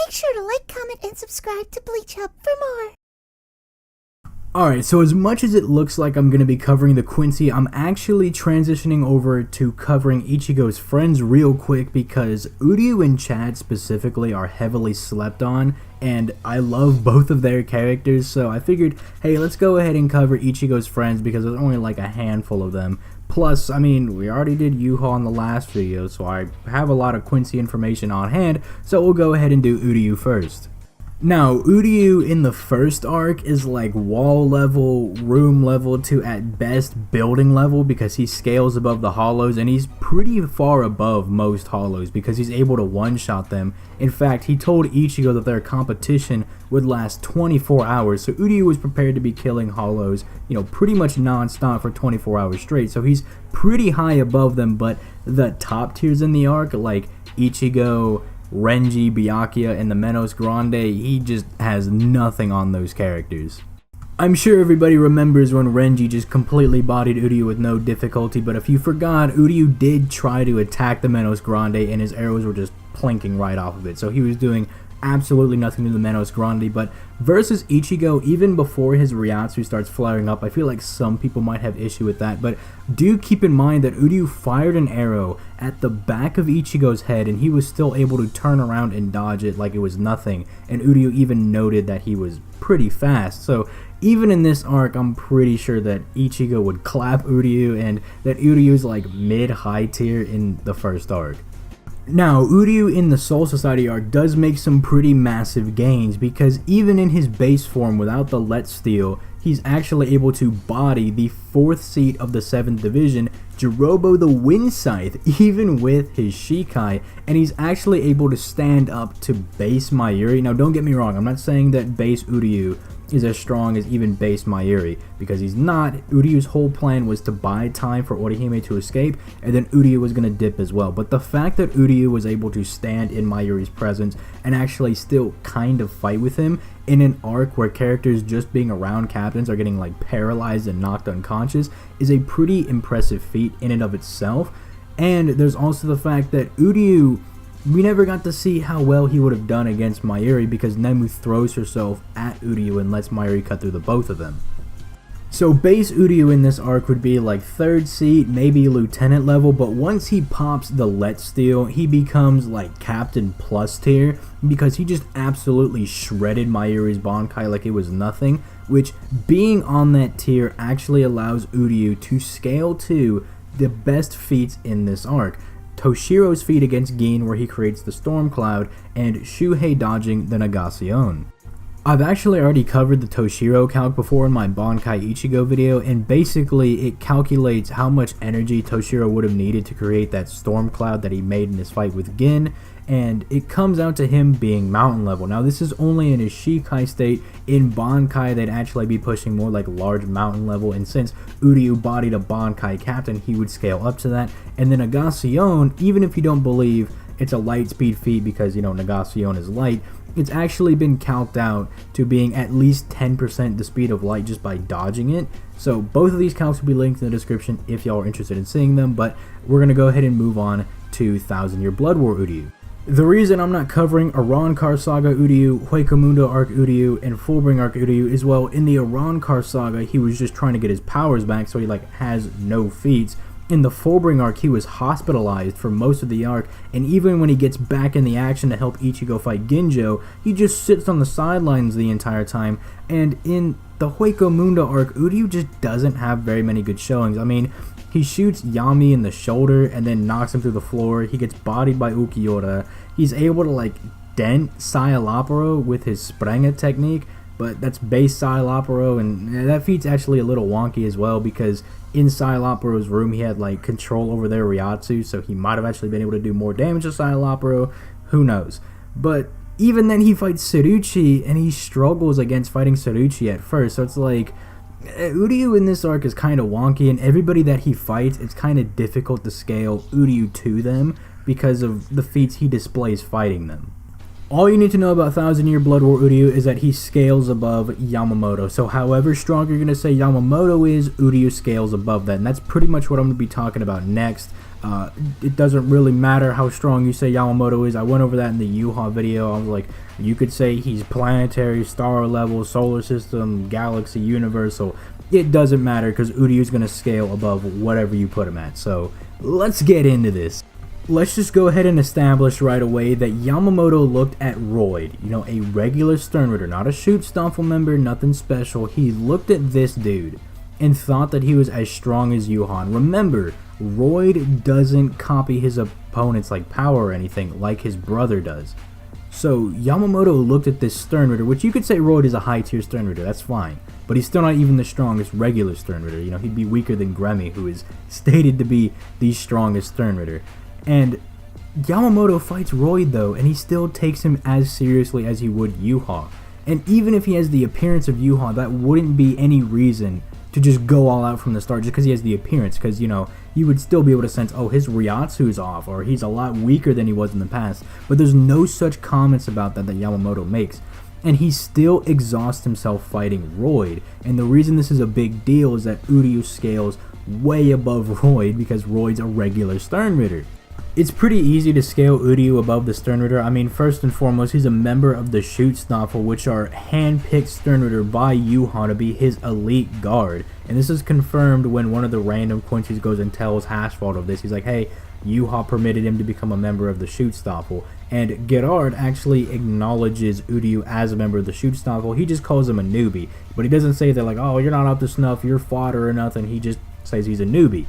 Make sure to like, comment, and subscribe to Bleach Hub for more. Alright, so as much as it looks like I'm going to be covering the Quincy, I'm actually transitioning over to covering Ichigo's friends real quick because Uryu and Chad specifically are heavily slept on, and I love both of their characters, so I figured, hey, let's go ahead and cover Ichigo's friends because there's only like a handful of them. Plus, I mean, we already did Yuha in the last video, so I have a lot of Quincy information on hand, so we'll go ahead and do Uryu first. Now, Uryu in the first arc is like wall level, room level to at best building level because he scales above the hollows, and he's pretty far above most hollows because he's able to one-shot them. In fact, he told Ichigo that their competition would last 24 hours, so Uryu was prepared to be killing hollows, pretty much non-stop for 24 hours straight, so he's pretty high above them. But the top tiers in the arc, like Ichigo, Renji, Byakuya, and the Menos Grande, he just has nothing on those characters. I'm sure everybody remembers when Renji just completely bodied Uryu with no difficulty, but if you forgot, Uryu did try to attack the Menos Grande and his arrows were just plinking right off of it, so he was doing absolutely nothing to the Menos Grande. But versus Ichigo, even before his Ryatsu starts flaring up, I feel like some people might have issue with that, but do keep in mind that Uryu fired an arrow at the back of Ichigo's head and he was still able to turn around and dodge it like it was nothing, and Uryu even noted that he was pretty fast. So even in this arc, I'm pretty sure that Ichigo would clap Uryu, and that Uryu's like mid-high tier in the first arc. Now, Uryu in the Soul Society arc does make some pretty massive gains because even in his base form without the Let Steal, he's actually able to body the 4th seat of the 7th division, Jirobo the Wind Scythe, even with his Shikai, and he's actually able to stand up to base Mayuri. Now don't get me wrong, I'm not saying that base Uryu is as strong as even base Mayuri, because he's not. Uryu's whole plan was to buy time for Orihime to escape, and then Uryu was going to dip as well. But the fact that Uryu was able to stand in Mayuri's presence and actually still kind of fight with him in an arc where characters just being around captains are getting like paralyzed and knocked unconscious is a pretty impressive feat in and of itself. And there's also the fact that Uryu, we never got to see how well he would have done against Mayuri because Nemu throws herself at Uryu and lets Mayuri cut through the both of them. So base Uryu in this arc would be like 3rd seat, maybe lieutenant level, but once he pops the Let Steal, he becomes like captain plus tier because he just absolutely shredded Mayuri's Bankai like it was nothing, which being on that tier actually allows Uryu to scale to the best feats in this arc. Toshiro's feat against Gin, where he creates the Storm Cloud, and Shuhei dodging the Negacion. I've actually already covered the Toshiro calc before in my Bankai Ichigo video, and basically it calculates how much energy Toshiro would have needed to create that Storm Cloud that he made in his fight with Gin, and it comes out to him being mountain level. Now this is only in his Shikai state. In Bankai they'd actually be pushing more like large mountain level, and since Uryu bodied a Bankai captain, he would scale up to that. And then Negacion, even if you don't believe it's a light speed feat because Negacion is light, it's actually been calced out to being at least 10% the speed of light just by dodging it. So both of these calcs will be linked in the description if y'all are interested in seeing them, but we're going to go ahead and move on to Thousand Year Blood War Uryu. The reason I'm not covering Arrancar Saga Uryu, Huecomundo Arc Uryu, and Fullbring Arc Uryu is, well, in the Arrancar Saga he was just trying to get his powers back, so he has no feats. In the Fullbring arc, he was hospitalized for most of the arc, and even when he gets back in the action to help Ichigo fight Ginjo, he just sits on the sidelines the entire time. And in the Huecomundo arc, Uryu just doesn't have very many good showings. I mean, he shoots Yami in the shoulder and then knocks him through the floor. He gets bodied by Ukiura. He's able to dent Saiolaparo with his Sprenge technique, but that's base Saiolaparo, and that feat's actually a little wonky as well because in Saiolaparo's room he had control over their Ryatsu, so he might have actually been able to do more damage to Saiolaparo, who knows. But even then he fights Tsuruchi and he struggles against fighting Tsuruchi at first, so it's like Uryu in this arc is kind of wonky, and everybody that he fights, it's kind of difficult to scale Uryu to them because of the feats he displays fighting them. All you need to know about Thousand Year Blood War Uryu is that he scales above Yamamoto. So however strong you're going to say Yamamoto is, Uryu scales above that. And that's pretty much what I'm going to be talking about next. It doesn't really matter how strong you say Yamamoto is. I went over that in the Yuha video. I was like, you could say he's planetary, star level, solar system, galaxy, universal. It doesn't matter because Uryu's going to scale above whatever you put him at. So let's get into this. Let's just go ahead and establish right away that Yamamoto looked at Royd, a regular Sternritter, not a Shootstaffel member, nothing special. He looked at this dude and thought that he was as strong as Yuhan. Remember, Royd doesn't copy his opponent's power or anything like his brother does. So Yamamoto looked at this Sternritter, which you could say Royd is a high tier Sternritter, that's fine. But he's still not even the strongest regular Sternritter. He'd be weaker than Gremmy, who is stated to be the strongest Sternritter. And Yamamoto fights Royd though, and he still takes him as seriously as he would Yuha. And even if he has the appearance of Yuha, that wouldn't be any reason to just go all out from the start just because he has the appearance. Because, you would still be able to sense, oh, his Ryatsu's off, or he's a lot weaker than he was in the past. But there's no such comments about that Yamamoto makes. And he still exhausts himself fighting Royd. And the reason this is a big deal is that Uryu scales way above Royd because Royd's a regular Sternritter. It's pretty easy to scale Uryu above the Sternritter. I mean, first and foremost, he's a member of the Shootstaffel, which are hand-picked Sternritter by Yuha to be his elite guard. And this is confirmed when one of the random Quincy's goes and tells Haschwald of this. He's like, hey, Yuha permitted him to become a member of the Shootstaffel. And Gerard actually acknowledges Uryu as a member of the Shootstaffel. He just calls him a newbie. But he doesn't say that oh, you're not up to snuff, you're fodder or nothing. He just says he's a newbie.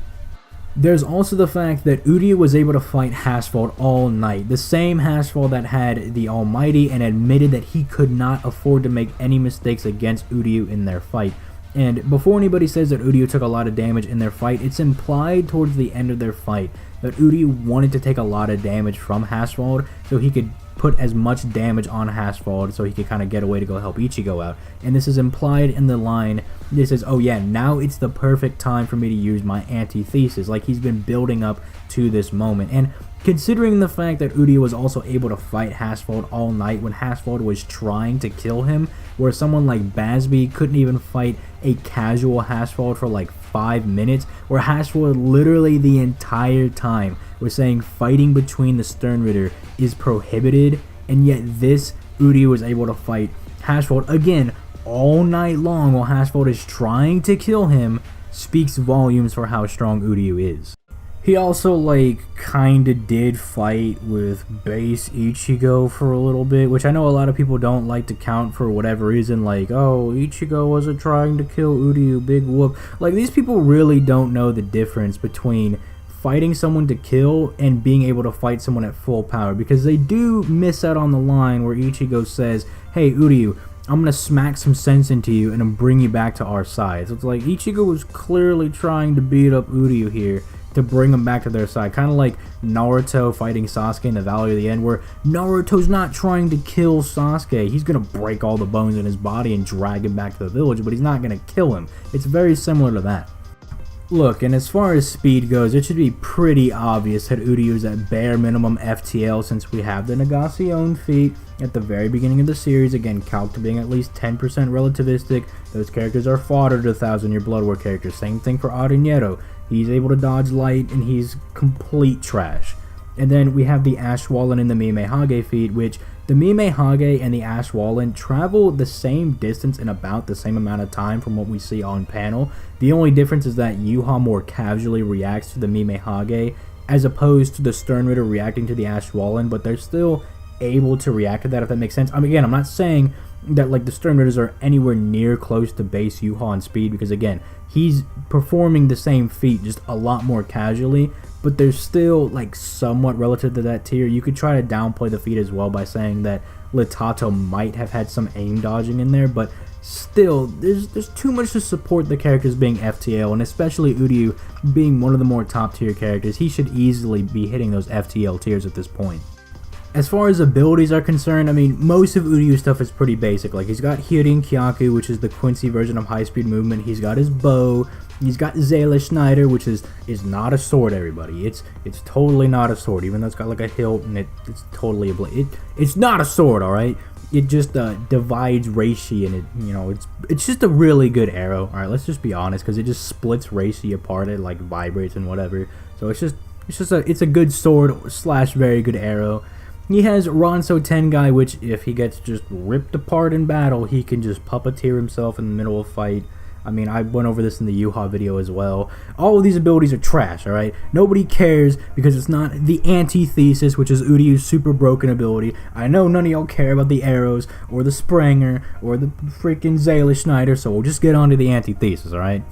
There's also the fact that Uryu was able to fight Haschwald all night. The same Haschwald that had the Almighty and admitted that he could not afford to make any mistakes against Uryu in their fight. And before anybody says that Uryu took a lot of damage in their fight, it's implied towards the end of their fight that Uryu wanted to take a lot of damage from Haschwald so he could put as much damage on Haschwald so he could kind of get away to go help Ichigo out. And this is implied in the line. This is, oh yeah, now it's the perfect time for me to use my antithesis. He's been building up to this moment. And considering the fact that Uryu was also able to fight Haschwald all night when Haschwald was trying to kill him, where someone like Basby couldn't even fight a casual Haschwald for 5 minutes, where Haschwald literally the entire time was saying fighting between the Sternritter is prohibited, and yet this Uryu was able to fight Haschwald again all night long while Haschwald is trying to kill him, speaks volumes for how strong Uryu is. He also kinda did fight with base Ichigo for a little bit, which I know a lot of people don't like to count for whatever reason, oh, Ichigo wasn't trying to kill Uryu, big whoop. These people really don't know the difference between fighting someone to kill and being able to fight someone at full power, because they do miss out on the line where Ichigo says, hey Uryu, I'm gonna smack some sense into you and bring you back to our side. So it's Ichigo was clearly trying to beat up Uryu here to bring him back to their side. Kind of like Naruto fighting Sasuke in the Valley of the End, where Naruto's not trying to kill Sasuke. He's gonna break all the bones in his body and drag him back to the village, but he's not gonna kill him. It's very similar to that. Look, and as far as speed goes, it should be pretty obvious that Uryu is at bare minimum FTL, since we have the Nagashi-owned feat at the very beginning of the series, again calced being at least 10% relativistic. Those characters are fodder to 1,000-year Blood War characters. Same thing for Arineto. He's able to dodge light, and he's complete trash. And then we have the Ashwallen and the Mime Hage feat, which the Mime Hage and the Ashwallen travel the same distance in about the same amount of time from what we see on panel. The only difference is that Yuha more casually reacts to the Mime Hage as opposed to the Sternritter reacting to the Ashwallen, but they're still able to react to that, if that makes sense. Again, I'm not saying that the Sternritters are anywhere near close to base Yuha on speed, because again, he's performing the same feat just a lot more casually, but they're still somewhat relative to that tier. You could try to downplay the feat as well by saying that Litato might have had some aim dodging in there, but still, there's too much to support the characters being FTL, and especially Uryu being one of the more top tier characters. He should easily be hitting those FTL tiers at this point. As far as abilities are concerned, I mean, most of Uryu's stuff is pretty basic. He's got Hyorin Kyaku, which is the Quincy version of high-speed movement. He's got his bow. He's got Zayla Schneider, which is not a sword, everybody. It's totally not a sword, even though it's got a hilt and it's totally a blade. It's not a sword, all right? It just divides Reishi, and it's just a really good arrow. All right, let's just be honest, because it just splits Reishi apart. It vibrates and whatever. So it's just it's a good sword slash very good arrow. He has Ronso Tengai, which if he gets just ripped apart in battle, he can just puppeteer himself in the middle of a fight. I mean, I went over this in the Yuha video as well. All of these abilities are trash, alright? Nobody cares because it's not the antithesis, which is Uryu's super broken ability. I know none of y'all care about the arrows, or the Spranger, or the freaking Zayla Schneider, so we'll just get on to the antithesis, alright?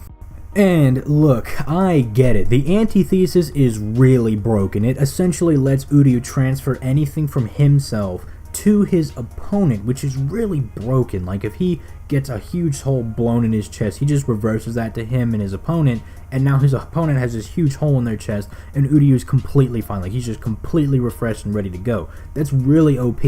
And look, I get it. The antithesis is really broken. It essentially lets Uryu transfer anything from himself to his opponent, which is really broken. Like, if he gets a huge hole blown in his chest, he just reverses that to him and his opponent, and now his opponent has this huge hole in their chest, and Uryu is completely fine. Like, he's just completely refreshed and ready to go. That's really OP.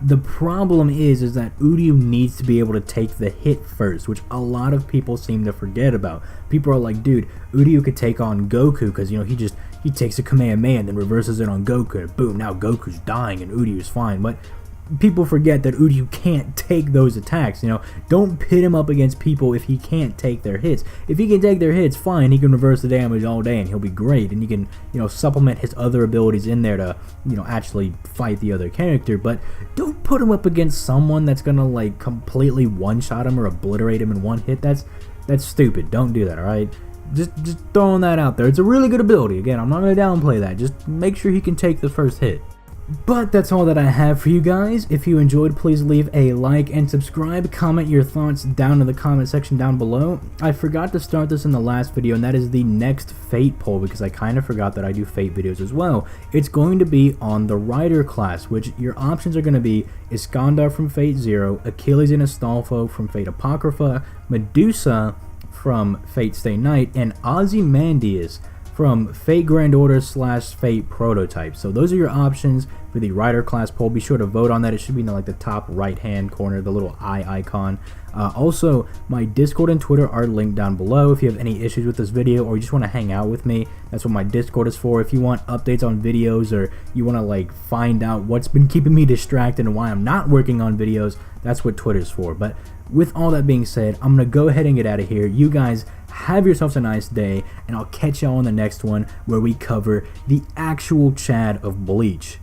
The problem is that Uryu needs to be able to take the hit first, which a lot of people seem to forget about. People are like, dude, Uryu could take on Goku because, you know, he takes a Kamehameha and then reverses it on Goku, and boom, now Goku's dying and Uryu's fine. But people forget that Uryu can't take those attacks, you know. Don't pit him up against people if he can't take their hits. If he can take their hits, fine, he can reverse the damage all day and he'll be great, and you can, you know, supplement his other abilities in there to, you know, actually fight the other character. But don't put him up against someone that's gonna, like, completely one-shot him or obliterate him in one hit. That's stupid. Don't do that, alright? Just throwing that out there. It's a really good ability. Again, I'm not gonna downplay that. Just make sure he can take the first hit. But that's all that I have for you guys. If you enjoyed, please leave a like and subscribe. Comment your thoughts down in the comment section down below. I forgot to start this in the last video, and that is the next Fate poll, because I kind of forgot that I do Fate videos as well. It's going to be on the Rider class, which your options are going to be Iskandar from Fate Zero, Achilles and Astolfo from Fate Apocrypha, Medusa from Fate Stay Night, and Ozymandias from Fate Grand Order / Fate Prototype. So those are your options for the Rider class poll. Be sure to vote on that. It should be in like the top right hand corner, the little eye icon. Also, my Discord and Twitter are linked down below. If you have any issues with this video or you just want to hang out with me, that's what my Discord is for. If you want updates on videos or you want to like find out what's been keeping me distracted and why I'm not working on videos, that's what Twitter's for. But with all that being said, I'm going to go ahead and get out of here. You guys have yourselves a nice day, and I'll catch y'all on the next one where we cover the actual Chad of Bleach.